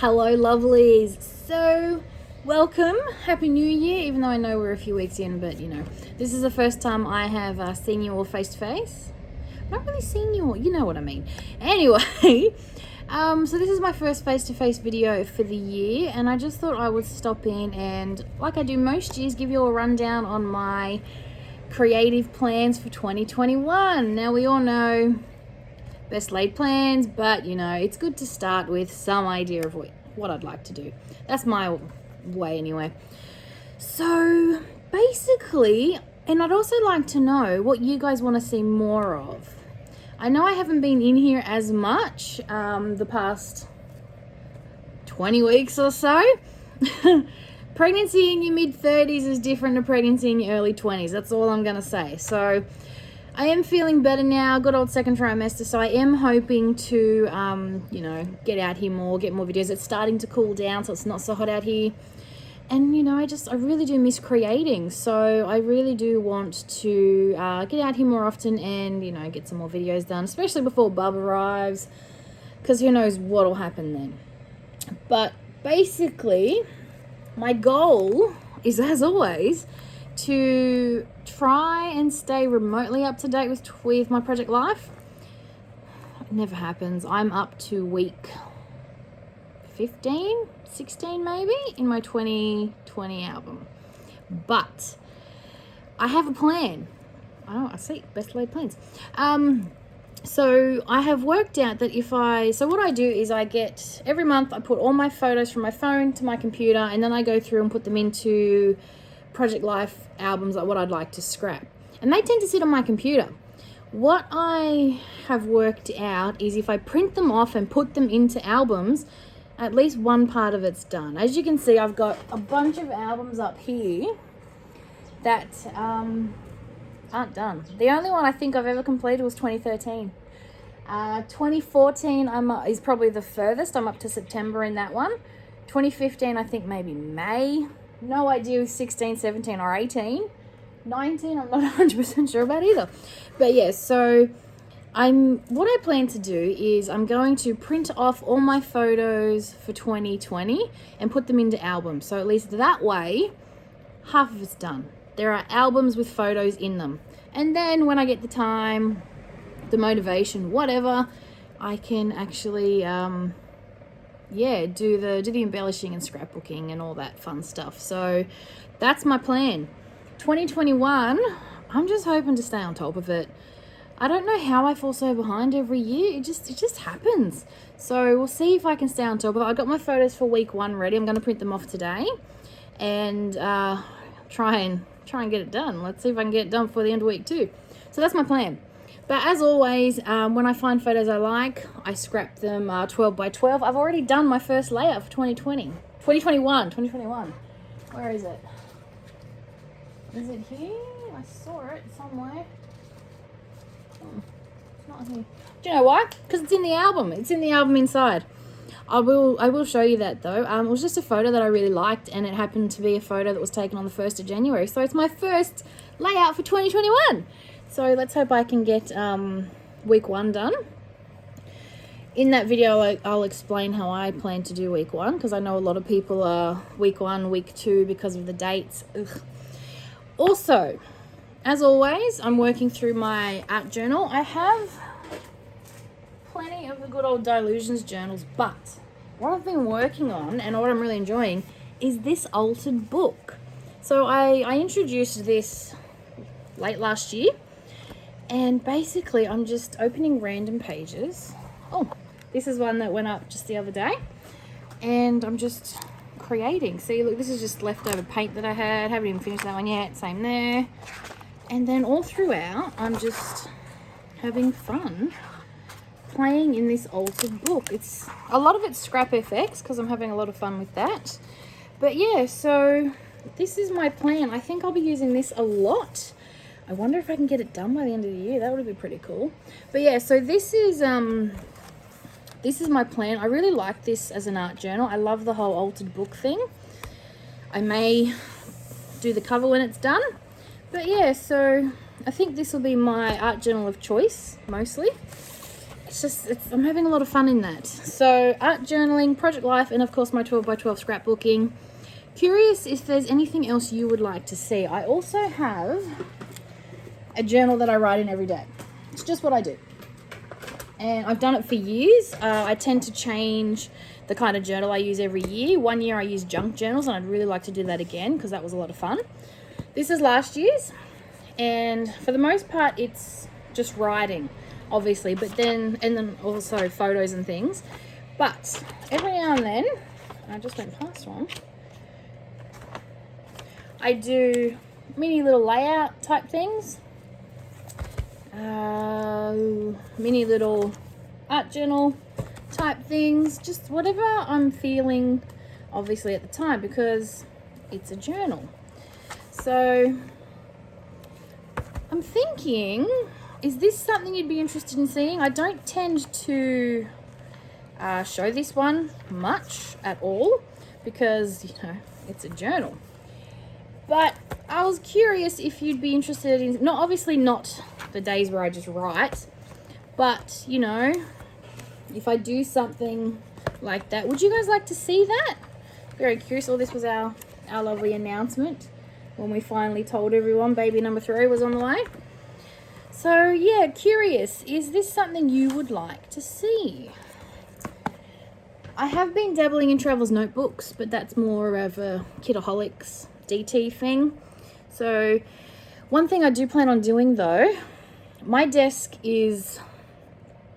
Hello lovelies, so welcome, happy new year, even though I know we're a few weeks in, but this is the first time I have seen you all face to face. Not really seen you all, you know what I mean. Anyway, so this is my first face to face video for the year, and I just thought I would stop in and, like I do most years, give you a rundown on my creative plans for 2021. Now we all know best laid plans, but it's good to start with some idea of what I'd like to do. That's my way anyway. So basically, and I'd also like to know what you guys want to see more of. I know I haven't been in here as much the past 20 weeks or so. Pregnancy in your mid-30s is different to pregnancy in your early 20s. That's all I'm going to say. So I am feeling better now, good old second trimester, so I am hoping to, get out here more, get more videos. It's starting to cool down, so it's not so hot out here. And, I really do miss creating, so I really do want to get out here more often and, get some more videos done, especially before Bub arrives, because who knows what will happen then. But basically, my goal is, as always, to try and stay remotely up to date with my project life. It never happens. I'm up to week 15, 16 maybe in my 2020 album. But I have a plan. I see, best laid plans. So I have worked out that what I do is every month I put all my photos from my phone to my computer, and then I go through and put them into Project Life albums, like what I'd like to scrap. And they tend to sit on my computer. What I have worked out is if I print them off and put them into albums, at least one part of it's done. As you can see, I've got a bunch of albums up here that aren't done. The only one I think I've ever completed was 2013. 2014 is probably the furthest. I'm up to September in that one. 2015 I think maybe May. No idea 16, 17 or 18. 19 I'm not 100% sure about either. But yeah, so what I plan to do is I'm going to print off all my photos for 2020 and put them into albums. So at least that way, half of it's done. There are albums with photos in them. And then when I get the time, the motivation, whatever, I can actually do the embellishing and scrapbooking and all that fun stuff. So that's my plan. 2021, I'm just hoping to stay on top of it. I don't know how I fall so behind every year. It just happens. So we'll see if I can stay on top of it. I got my photos for week 1 ready. I'm going to print them off today and try and get it done. Let's see if I can get it done before the end of week 2. So that's my plan. But as always, when I find photos I like, I scrap them 12 by 12. I've already done my first layout for 2021. Where is it? Is it here? I saw it somewhere. It's not here. Do you know why? Because it's in the album. It's in the album inside. I will show you that though. It was just a photo that I really liked, and it happened to be a photo that was taken on the 1st of January. So it's my first layout for 2021. So let's hope I can get week 1 done. In that video, I'll explain how I plan to do week 1, because I know a lot of people are week 1, week 2 because of the dates. Ugh. Also, as always, I'm working through my art journal. I have plenty of the good old Dilutions journals, but what I've been working on and what I'm really enjoying is this altered book. So I introduced this late last year, and basically I'm just opening random pages. Oh, this is one that went up just the other day, and I'm just creating. See, look, this is just leftover paint that I had. Haven't even finished that one yet. Same there. And then all throughout, I'm just having fun playing in this altered book. It's a lot of it's Scrap FX because I'm having a lot of fun with that. But yeah, so this is my plan. I think I'll be using this a lot. I wonder if I can get it done by the end of the year. That would be pretty cool. But yeah, so this is my plan. I really like this as an art journal. I love the whole altered book thing. I may do the cover when it's done. But yeah, so I think this will be my art journal of choice, mostly. I'm having a lot of fun in that. So art journaling, project life, and of course my 12 by 12 scrapbooking. Curious if there's anything else you would like to see. I also have a journal that I write in every day. It's just what I do. And I've done it for years. I tend to change the kind of journal I use every year. One year I used junk journals, and I'd really like to do that again because that was a lot of fun. This is last year's, and for the most part it's just writing, obviously, but then also photos and things. But every now and then, I just went past one, I do mini little layout type things, mini little art journal type things, just whatever I'm feeling, obviously, at the time, because it's a journal. So I'm thinking, is this something you'd be interested in seeing? I don't tend to show this one much at all because, you know, it's a journal. But I was curious if you'd be interested in, obviously not the days where I just write, but, you know, if I do something like that, would you guys like to see that? Very curious. Well, this was our lovely announcement when we finally told everyone baby number 3 was on the way. So yeah, curious, is this something you would like to see? I have been dabbling in travelers notebooks, but that's more of a kidaholics DT thing. So one thing I do plan on doing though, my desk is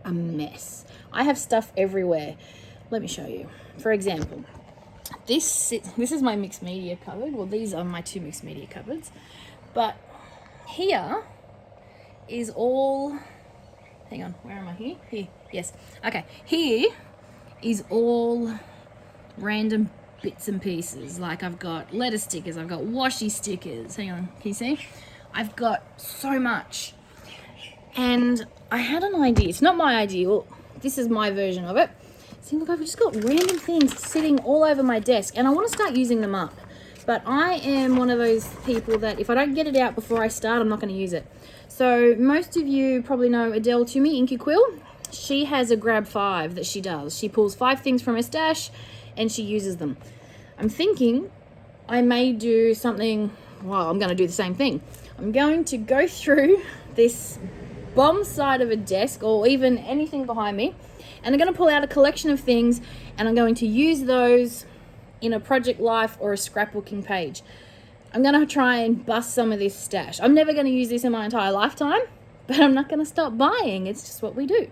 a mess. I have stuff everywhere. Let me show you. For example, this is my mixed media cupboard. Well, these are my 2 mixed media cupboards. But here is all, hang on, where am I? Here, yes. Okay, here is all random bits and pieces. Like I've got letter stickers, I've got washi stickers. Hang on, can you see? I've got so much. And I had an idea. It's not my idea. Well, this is my version of it. See, look, I've just got random things sitting all over my desk, and I want to start using them up. But I am one of those people that if I don't get it out before I start, I'm not going to use it. So most of you probably know Adele Toomey, Inky Quill. She has a grab 5 that she does. She pulls 5 things from her stash and she uses them. I'm thinking I may do something, well, I'm going to do the same thing. I'm going to go through this bomb side of a desk or even anything behind me, and I'm going to pull out a collection of things and I'm going to use those in a project life or a scrapbooking page. I'm going to try and bust some of this stash. I'm never going to use this in my entire lifetime, but I'm not going to stop buying. It's just what we do.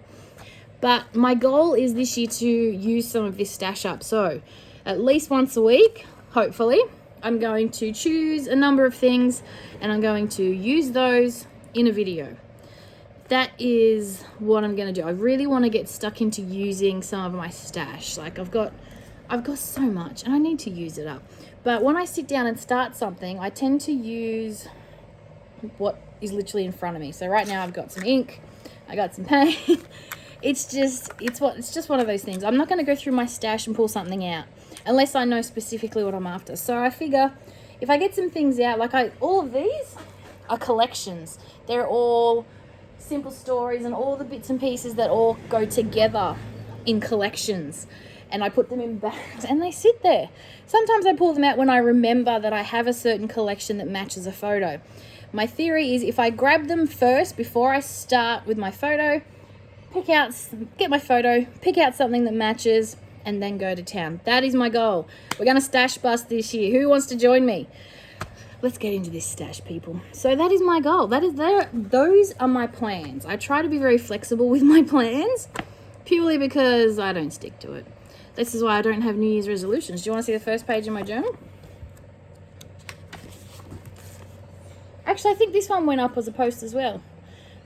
But my goal is this year to use some of this stash up. So at least once a week, hopefully, I'm going to choose a number of things and I'm going to use those in a video. That is what I'm going to do. I really want to get stuck into using some of my stash. Like I've got so much and I need to use it up. But when I sit down and start something, I tend to use what is literally in front of me. So right now I've got some ink, I got some paint. It's just one of those things. I'm not going to go through my stash and pull something out unless I know specifically what I'm after. So I figure if I get some things out, like all of these are collections. They're all simple stories and all the bits and pieces that all go together in collections, and I put them in bags and they sit there. Sometimes I pull them out when I remember that I have a certain collection that matches a photo. My theory is if I grab them first before I start with my photo, get my photo, pick out something that matches, and then go to town. That is my goal. We're going to stash bust this year. Who wants to join me? Let's get into this stash, people. So that is my goal. Those are my plans. I try to be very flexible with my plans purely because I don't stick to it. This is why I don't have New Year's resolutions. Do you want to see the first page of my journal? Actually, I think this one went up as a post as well.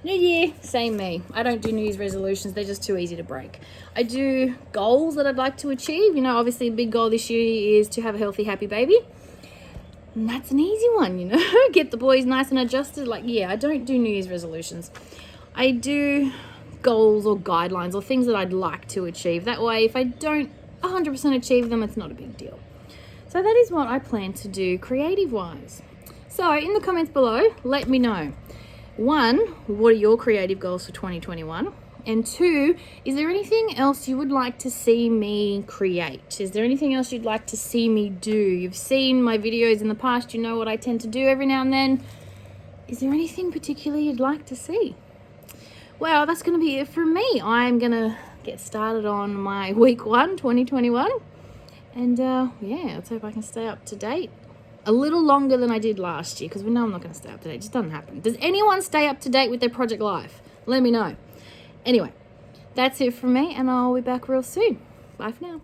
New Year, same me. I don't do New Year's resolutions. They're just too easy to break. I do goals that I'd like to achieve. You know, obviously a big goal this year is to have a healthy, happy baby. And that's an easy one, you know. Get the boys nice and adjusted. Like, yeah, I don't do New Year's resolutions. I do goals or guidelines or things that I'd like to achieve. That way, if I don't 100% achieve them, it's not a big deal. So that is what I plan to do creative-wise. So in the comments below, let me know. 1, what are your creative goals for 2021? And 2, is there anything else you would like to see me create? Is there anything else you'd like to see me do? You've seen my videos in the past. You know what I tend to do every now and then. Is there anything particular you'd like to see? Well, that's going to be it from me. I'm going to get started on my week 1, 2021. And yeah, let's hope I can stay up to date a little longer than I did last year, because we know I'm not going to stay up to date. It just doesn't happen. Does anyone stay up to date with their project life? Let me know. Anyway, that's it from me, and I'll be back real soon. Bye for now.